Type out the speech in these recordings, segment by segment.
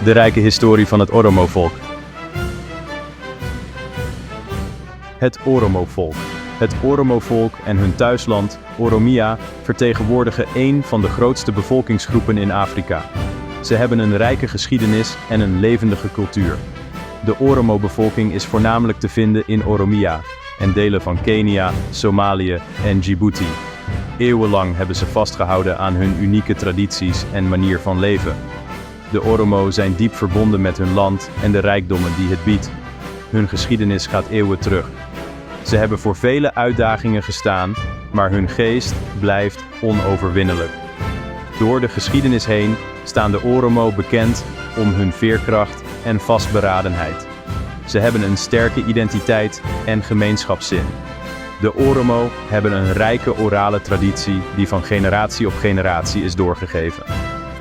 De rijke historie van het Oromo-volk. Het Oromo-volk. Het Oromo-volk en hun thuisland, Oromia, vertegenwoordigen één van de grootste bevolkingsgroepen in Afrika. Ze hebben een rijke geschiedenis en een levendige cultuur. De Oromo-bevolking is voornamelijk te vinden in Oromia en delen van Kenia, Somalië en Djibouti. Eeuwenlang hebben ze vastgehouden aan hun unieke tradities en manier van leven. De Oromo zijn diep verbonden met hun land en de rijkdommen die het biedt. Hun geschiedenis gaat eeuwen terug. Ze hebben voor vele uitdagingen gestaan, maar hun geest blijft onoverwinnelijk. Door de geschiedenis heen staan de Oromo bekend om hun veerkracht en vastberadenheid. Ze hebben een sterke identiteit en gemeenschapszin. De Oromo hebben een rijke orale traditie die van generatie op generatie is doorgegeven.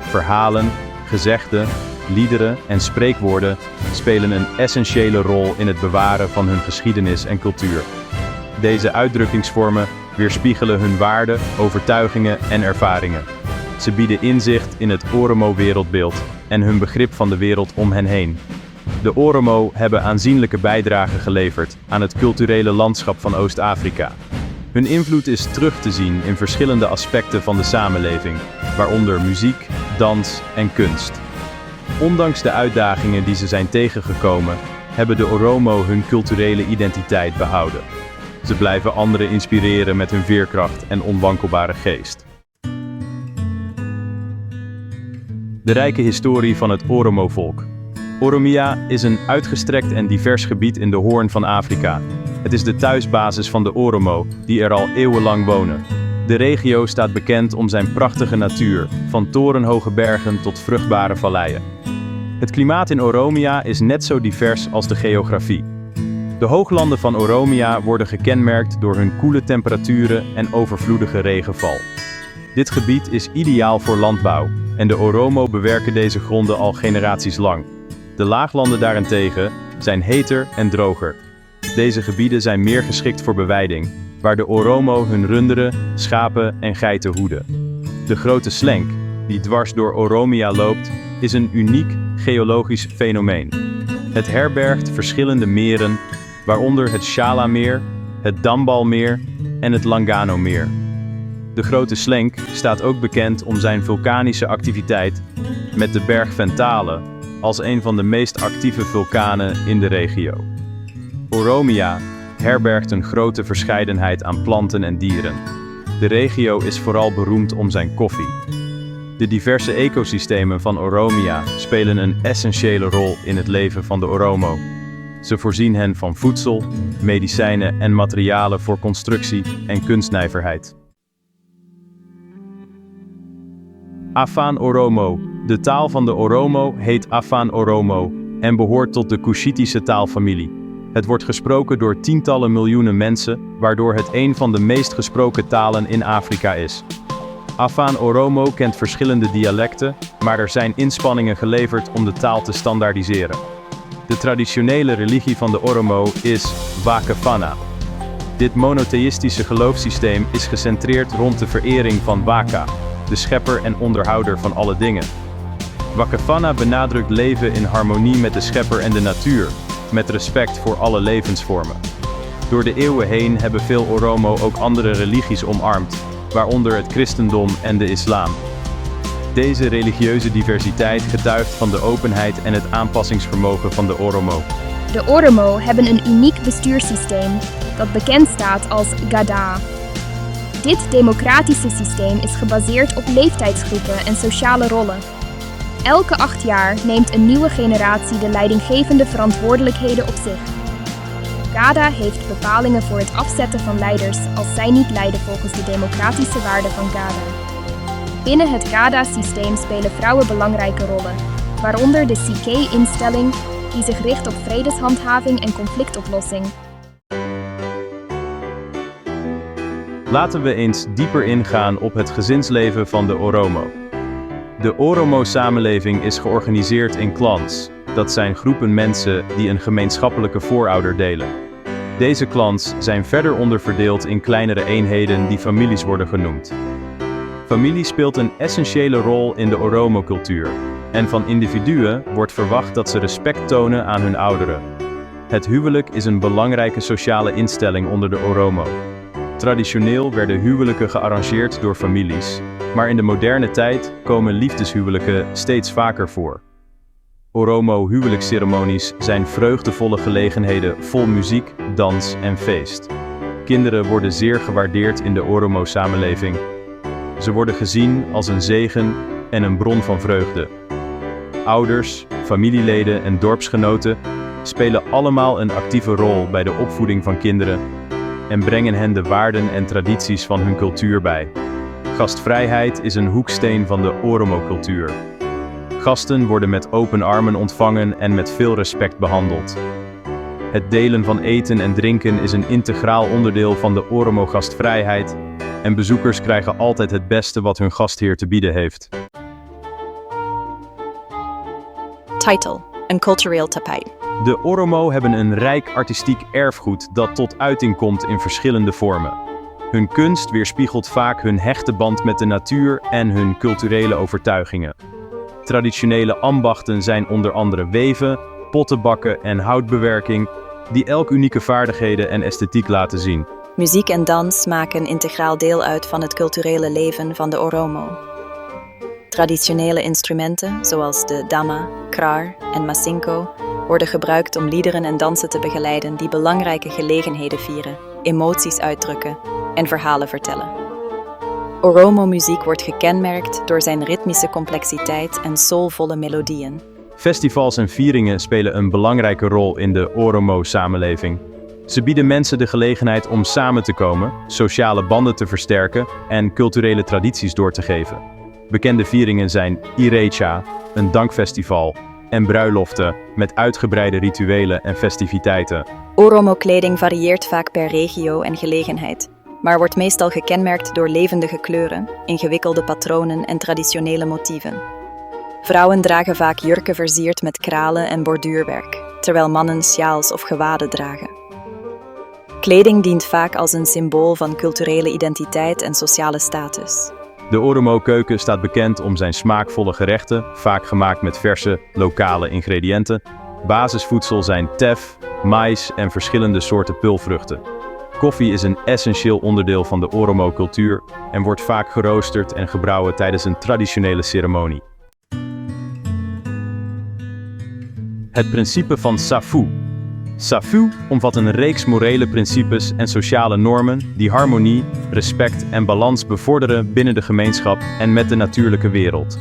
Verhalen, gezegden, liederen en spreekwoorden spelen een essentiële rol in het bewaren van hun geschiedenis en cultuur. Deze uitdrukkingsvormen weerspiegelen hun waarden, overtuigingen en ervaringen. Ze bieden inzicht in het Oromo-wereldbeeld en hun begrip van de wereld om hen heen. De Oromo hebben aanzienlijke bijdragen geleverd aan het culturele landschap van Oost-Afrika. Hun invloed is terug te zien in verschillende aspecten van de samenleving, waaronder muziek, dans en kunst. Ondanks de uitdagingen die ze zijn tegengekomen, hebben de Oromo hun culturele identiteit behouden. Ze blijven anderen inspireren met hun veerkracht en onwankelbare geest. De rijke historie van het Oromo-volk. Oromia is een uitgestrekt en divers gebied in de Hoorn van Afrika. Het is de thuisbasis van de Oromo, die er al eeuwenlang wonen. De regio staat bekend om zijn prachtige natuur, van torenhoge bergen tot vruchtbare valleien. Het klimaat in Oromia is net zo divers als de geografie. De hooglanden van Oromia worden gekenmerkt door hun koele temperaturen en overvloedige regenval. Dit gebied is ideaal voor landbouw en de Oromo bewerken deze gronden al generaties lang. De laaglanden daarentegen zijn heter en droger. Deze gebieden zijn meer geschikt voor beweiding, waar de Oromo hun runderen, schapen en geiten hoeden. De grote slenk, die dwars door Oromia loopt, is een uniek geologisch fenomeen. Het herbergt verschillende meren, waaronder het Shala-meer, het Dambalmeer en het Langano-meer. De grote slenk staat ook bekend om zijn vulkanische activiteit, met de berg Ventale als een van de meest actieve vulkanen in de regio. Oromia herbergt een grote verscheidenheid aan planten en dieren. De regio is vooral beroemd om zijn koffie. De diverse ecosystemen van Oromia spelen een essentiële rol in het leven van de Oromo. Ze voorzien hen van voedsel, medicijnen en materialen voor constructie en kunstnijverheid. Afaan Oromo. De taal van de Oromo heet Afaan Oromo en behoort tot de Cushitische taalfamilie. Het wordt gesproken door tientallen miljoenen mensen, waardoor het een van de meest gesproken talen in Afrika is. Afaan Oromo kent verschillende dialecten, maar er zijn inspanningen geleverd om de taal te standaardiseren. De traditionele religie van de Oromo is Wakafana. Dit monotheïstische geloofssysteem is gecentreerd rond de verering van Waka, de schepper en onderhouder van alle dingen. Wakafana benadrukt leven in harmonie met de schepper en de natuur, met respect voor alle levensvormen. Door de eeuwen heen hebben veel Oromo ook andere religies omarmd, waaronder het christendom en de islam. Deze religieuze diversiteit getuigt van de openheid en het aanpassingsvermogen van de Oromo. De Oromo hebben een uniek bestuurssysteem dat bekend staat als Gada. Dit democratische systeem is gebaseerd op leeftijdsgroepen en sociale rollen. Elke 8 jaar neemt een nieuwe generatie de leidinggevende verantwoordelijkheden op zich. Gada heeft bepalingen voor het afzetten van leiders als zij niet leiden volgens de democratische waarden van Gada. Binnen het Gada-systeem spelen vrouwen belangrijke rollen, waaronder de CK-instelling, die zich richt op vredeshandhaving en conflictoplossing. Laten we eens dieper ingaan op het gezinsleven van de Oromo. De Oromo-samenleving is georganiseerd in clans. Dat zijn groepen mensen die een gemeenschappelijke voorouder delen. Deze clans zijn verder onderverdeeld in kleinere eenheden die families worden genoemd. Familie speelt een essentiële rol in de Oromo-cultuur. En van individuen wordt verwacht dat ze respect tonen aan hun ouderen. Het huwelijk is een belangrijke sociale instelling onder de Oromo. Traditioneel werden huwelijken gearrangeerd door families, maar in de moderne tijd komen liefdeshuwelijken steeds vaker voor. Oromo huwelijksceremonies zijn vreugdevolle gelegenheden vol muziek, dans en feest. Kinderen worden zeer gewaardeerd in de Oromo-samenleving. Ze worden gezien als een zegen en een bron van vreugde. Ouders, familieleden en dorpsgenoten spelen allemaal een actieve rol bij de opvoeding van kinderen en brengen hen de waarden en tradities van hun cultuur bij. Gastvrijheid is een hoeksteen van de Oromo-cultuur. Gasten worden met open armen ontvangen en met veel respect behandeld. Het delen van eten en drinken is een integraal onderdeel van de Oromo-gastvrijheid en bezoekers krijgen altijd het beste wat hun gastheer te bieden heeft. Title: een cultureel tapijt. De Oromo hebben een rijk artistiek erfgoed dat tot uiting komt in verschillende vormen. Hun kunst weerspiegelt vaak hun hechte band met de natuur en hun culturele overtuigingen. Traditionele ambachten zijn onder andere weven, pottenbakken en houtbewerking, die elk unieke vaardigheden en esthetiek laten zien. Muziek en dans maken integraal deel uit van het culturele leven van de Oromo. Traditionele instrumenten, zoals de dama, krar en masinko, worden gebruikt om liederen en dansen te begeleiden die belangrijke gelegenheden vieren, emoties uitdrukken en verhalen vertellen. Oromo-muziek wordt gekenmerkt door zijn ritmische complexiteit en soulvolle melodieën. Festivals en vieringen spelen een belangrijke rol in de Oromo-samenleving. Ze bieden mensen de gelegenheid om samen te komen, sociale banden te versterken en culturele tradities door te geven. Bekende vieringen zijn Irecha, een dankfestival, en bruiloften met uitgebreide rituelen en festiviteiten. Oromo-kleding varieert vaak per regio en gelegenheid, maar wordt meestal gekenmerkt door levendige kleuren, ingewikkelde patronen en traditionele motieven. Vrouwen dragen vaak jurken versierd met kralen en borduurwerk, terwijl mannen sjaals of gewaden dragen. Kleding dient vaak als een symbool van culturele identiteit en sociale status. De Oromo-keuken staat bekend om zijn smaakvolle gerechten, vaak gemaakt met verse, lokale ingrediënten. Basisvoedsel zijn tef, mais en verschillende soorten pulvruchten. Koffie is een essentieel onderdeel van de Oromo-cultuur en wordt vaak geroosterd en gebrouwen tijdens een traditionele ceremonie. Het principe van Safu. Safu omvat een reeks morele principes en sociale normen die harmonie, respect en balans bevorderen binnen de gemeenschap en met de natuurlijke wereld.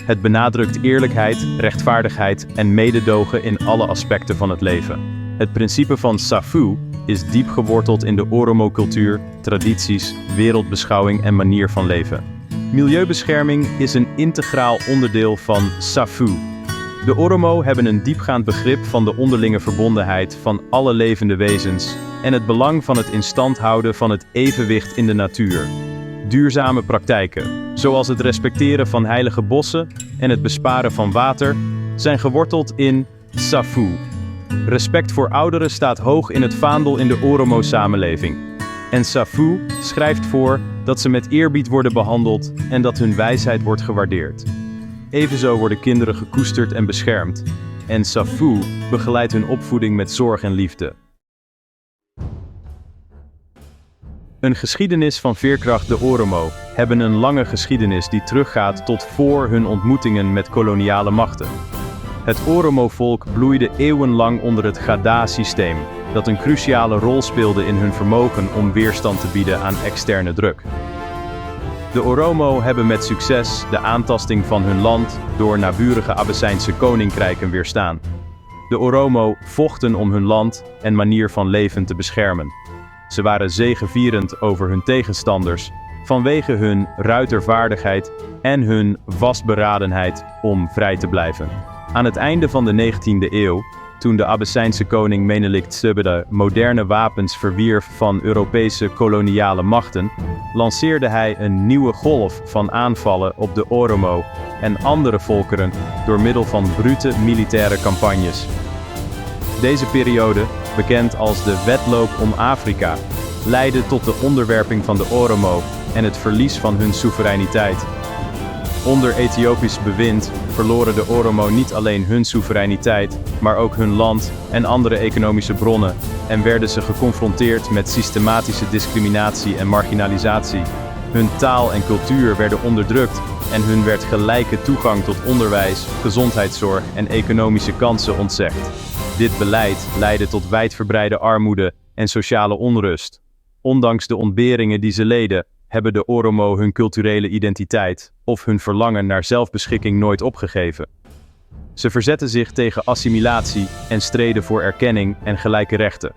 Het benadrukt eerlijkheid, rechtvaardigheid en mededogen in alle aspecten van het leven. Het principe van Safu is diep geworteld in de Oromo-cultuur, tradities, wereldbeschouwing en manier van leven. Milieubescherming is een integraal onderdeel van Safu. De Oromo hebben een diepgaand begrip van de onderlinge verbondenheid van alle levende wezens en het belang van het in stand houden van het evenwicht in de natuur. Duurzame praktijken, zoals het respecteren van heilige bossen en het besparen van water, zijn geworteld in Safu. Respect voor ouderen staat hoog in het vaandel in de Oromo-samenleving. En Safu schrijft voor dat ze met eerbied worden behandeld en dat hun wijsheid wordt gewaardeerd. Evenzo worden kinderen gekoesterd en beschermd. En Safu begeleidt hun opvoeding met zorg en liefde. Een geschiedenis van veerkracht. De Oromo hebben een lange geschiedenis die teruggaat tot voor hun ontmoetingen met koloniale machten. Het Oromo-volk bloeide eeuwenlang onder het Gada-systeem, dat een cruciale rol speelde in hun vermogen om weerstand te bieden aan externe druk. De Oromo hebben met succes de aantasting van hun land door naburige Abessijnse koninkrijken weerstaan. De Oromo vochten om hun land en manier van leven te beschermen. Ze waren zegevierend over hun tegenstanders vanwege hun ruitervaardigheid en hun vastberadenheid om vrij te blijven. Aan het einde van de 19e eeuw, toen de Abessijnse koning Menelik II moderne wapens verwierf van Europese koloniale machten, lanceerde hij een nieuwe golf van aanvallen op de Oromo en andere volkeren door middel van brute militaire campagnes. Deze periode, bekend als de wedloop om Afrika, leidde tot de onderwerping van de Oromo en het verlies van hun soevereiniteit. Onder Ethiopisch bewind verloren de Oromo niet alleen hun soevereiniteit, maar ook hun land en andere economische bronnen en werden ze geconfronteerd met systematische discriminatie en marginalisatie. Hun taal en cultuur werden onderdrukt en hun werd gelijke toegang tot onderwijs, gezondheidszorg en economische kansen ontzegd. Dit beleid leidde tot wijdverbreide armoede en sociale onrust. Ondanks de ontberingen die ze leden, hebben de Oromo hun culturele identiteit of hun verlangen naar zelfbeschikking nooit opgegeven. Ze verzetten zich tegen assimilatie en streden voor erkenning en gelijke rechten.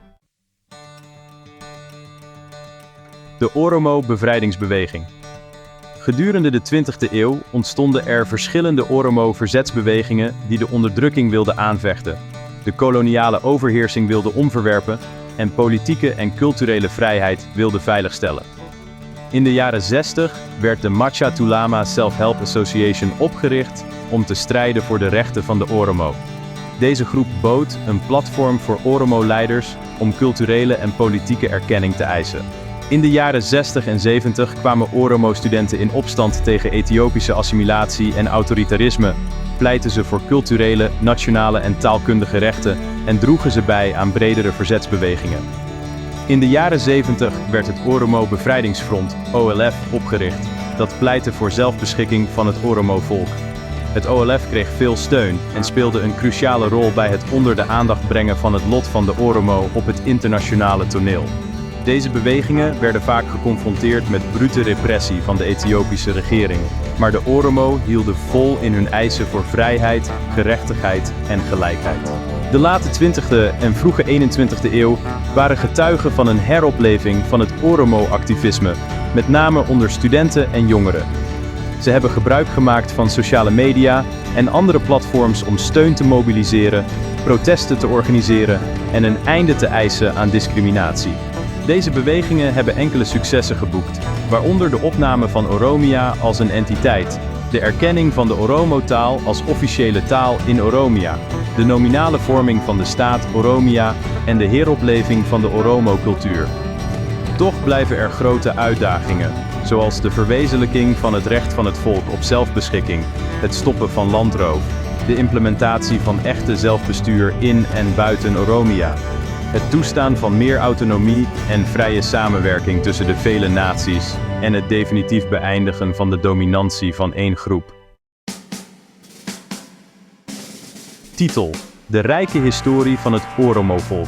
De Oromo-bevrijdingsbeweging. Gedurende de 20e eeuw ontstonden er verschillende Oromo-verzetsbewegingen die de onderdrukking wilden aanvechten, de koloniale overheersing wilden omverwerpen en politieke en culturele vrijheid wilden veiligstellen. In de jaren 60 werd de Macha Tulama Self-Help Association opgericht om te strijden voor de rechten van de Oromo. Deze groep bood een platform voor Oromo-leiders om culturele en politieke erkenning te eisen. In de jaren 60 en 70 kwamen Oromo-studenten in opstand tegen Ethiopische assimilatie en autoritarisme, pleitten ze voor culturele, nationale en taalkundige rechten en droegen ze bij aan bredere verzetsbewegingen. In de jaren 70 werd het Oromo-bevrijdingsfront, OLF, opgericht, dat pleitte voor zelfbeschikking van het Oromo-volk. Het OLF kreeg veel steun en speelde een cruciale rol bij het onder de aandacht brengen van het lot van de Oromo op het internationale toneel. Deze bewegingen werden vaak geconfronteerd met brute repressie van de Ethiopische regering, maar de Oromo hielden vol in hun eisen voor vrijheid, gerechtigheid en gelijkheid. De late 20e en vroege 21e eeuw waren getuigen van een heropleving van het Oromo-activisme, met name onder studenten en jongeren. Ze hebben gebruik gemaakt van sociale media en andere platforms om steun te mobiliseren, protesten te organiseren en een einde te eisen aan discriminatie. Deze bewegingen hebben enkele successen geboekt, waaronder de opname van Oromia als een entiteit, de erkenning van de Oromo-taal als officiële taal in Oromia, de nominale vorming van de staat Oromia en de heropleving van de Oromo-cultuur. Toch blijven er grote uitdagingen, zoals de verwezenlijking van het recht van het volk op zelfbeschikking, het stoppen van landroof, de implementatie van echte zelfbestuur in en buiten Oromia, het toestaan van meer autonomie en vrije samenwerking tussen de vele naties en het definitief beëindigen van de dominantie van één groep. Titel: De rijke historie van het Oromo-volk.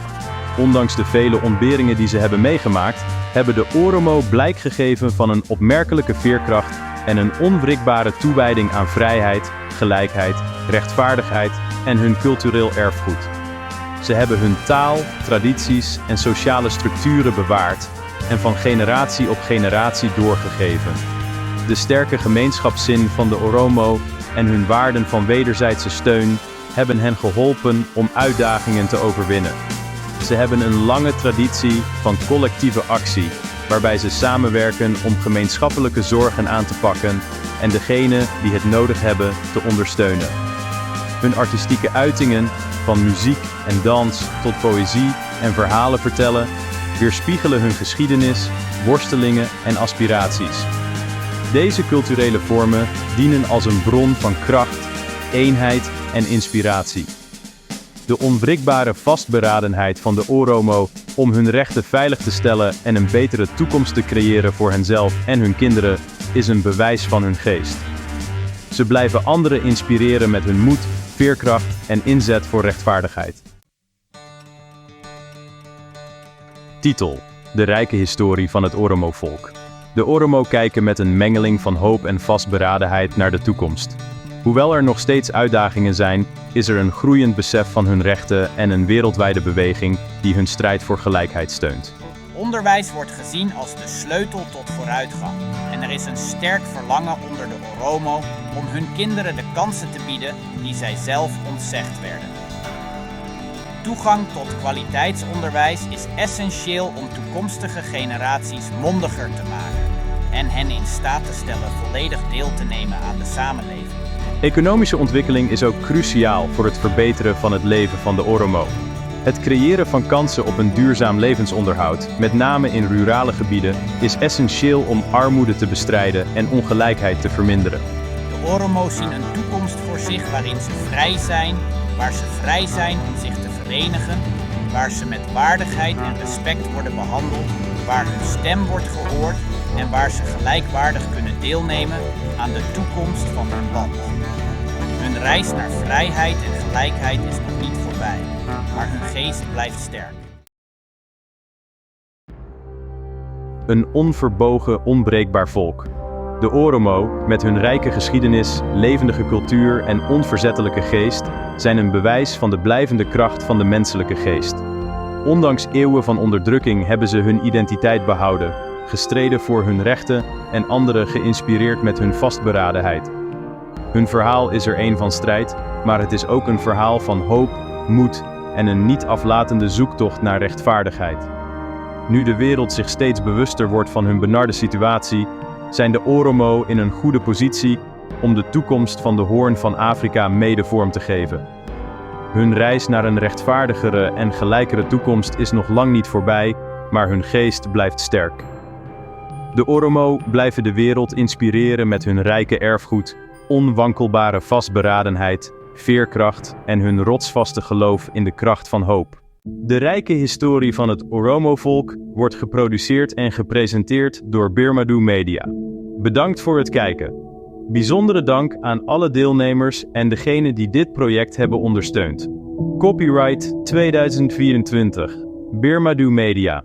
Ondanks de vele ontberingen die ze hebben meegemaakt, hebben de Oromo blijk gegeven van een opmerkelijke veerkracht en een onwrikbare toewijding aan vrijheid, gelijkheid, rechtvaardigheid en hun cultureel erfgoed. Ze hebben hun taal, tradities en sociale structuren bewaard en van generatie op generatie doorgegeven. De sterke gemeenschapszin van de Oromo en hun waarden van wederzijdse steun hebben hen geholpen om uitdagingen te overwinnen. Ze hebben een lange traditie van collectieve actie, waarbij ze samenwerken om gemeenschappelijke zorgen aan te pakken en degenen die het nodig hebben te ondersteunen. Hun artistieke uitingen, van muziek en dans tot poëzie en verhalen vertellen, weerspiegelen hun geschiedenis, worstelingen en aspiraties. Deze culturele vormen dienen als een bron van kracht, eenheid en inspiratie. De onwrikbare vastberadenheid van de Oromo om hun rechten veilig te stellen en een betere toekomst te creëren voor henzelf en hun kinderen is een bewijs van hun geest. Ze blijven anderen inspireren met hun moed, veerkracht en inzet voor rechtvaardigheid. Titel: De rijke historie van het Oromo-volk. De Oromo kijken met een mengeling van hoop en vastberadenheid naar de toekomst. Hoewel er nog steeds uitdagingen zijn, is er een groeiend besef van hun rechten en een wereldwijde beweging die hun strijd voor gelijkheid steunt. Onderwijs wordt gezien als de sleutel tot vooruitgang en er is een sterk verlangen onder de Oromo om hun kinderen de kansen te bieden die zij zelf ontzegd werden. Toegang tot kwaliteitsonderwijs is essentieel om toekomstige generaties mondiger te maken en hen in staat te stellen volledig deel te nemen aan de samenleving. Economische ontwikkeling is ook cruciaal voor het verbeteren van het leven van de Oromo. Het creëren van kansen op een duurzaam levensonderhoud, met name in rurale gebieden, is essentieel om armoede te bestrijden en ongelijkheid te verminderen. De De Oromo zien een toekomst voor zich waarin ze vrij zijn, waar ze vrij zijn om zich te verenigen, waar ze met waardigheid en respect worden behandeld, waar hun stem wordt gehoord en waar ze gelijkwaardig kunnen deelnemen aan de toekomst van hun land. Hun reis naar vrijheid en gelijkheid is nog niet voorbij, maar hun geest blijft sterk. Een onverbogen, onbreekbaar volk. De Oromo, met hun rijke geschiedenis, levendige cultuur en onverzettelijke geest, zijn een bewijs van de blijvende kracht van de menselijke geest. Ondanks eeuwen van onderdrukking hebben ze hun identiteit behouden, gestreden voor hun rechten en anderen geïnspireerd met hun vastberadenheid. Hun verhaal is er een van strijd, maar het is ook een verhaal van hoop, moed en een niet aflatende zoektocht naar rechtvaardigheid. Nu de wereld zich steeds bewuster wordt van hun benarde situatie, zijn de Oromo in een goede positie om de toekomst van de Hoorn van Afrika mede vorm te geven. Hun reis naar een rechtvaardigere en gelijkere toekomst is nog lang niet voorbij, maar hun geest blijft sterk. De Oromo blijven de wereld inspireren met hun rijke erfgoed, onwankelbare vastberadenheid, veerkracht en hun rotsvaste geloof in de kracht van hoop. De rijke historie van het Oromo-volk wordt geproduceerd en gepresenteerd door Birmadu Media. Bedankt voor het kijken. Bijzondere dank aan alle deelnemers en degenen die dit project hebben ondersteund. Copyright 2024. Birmadu Media.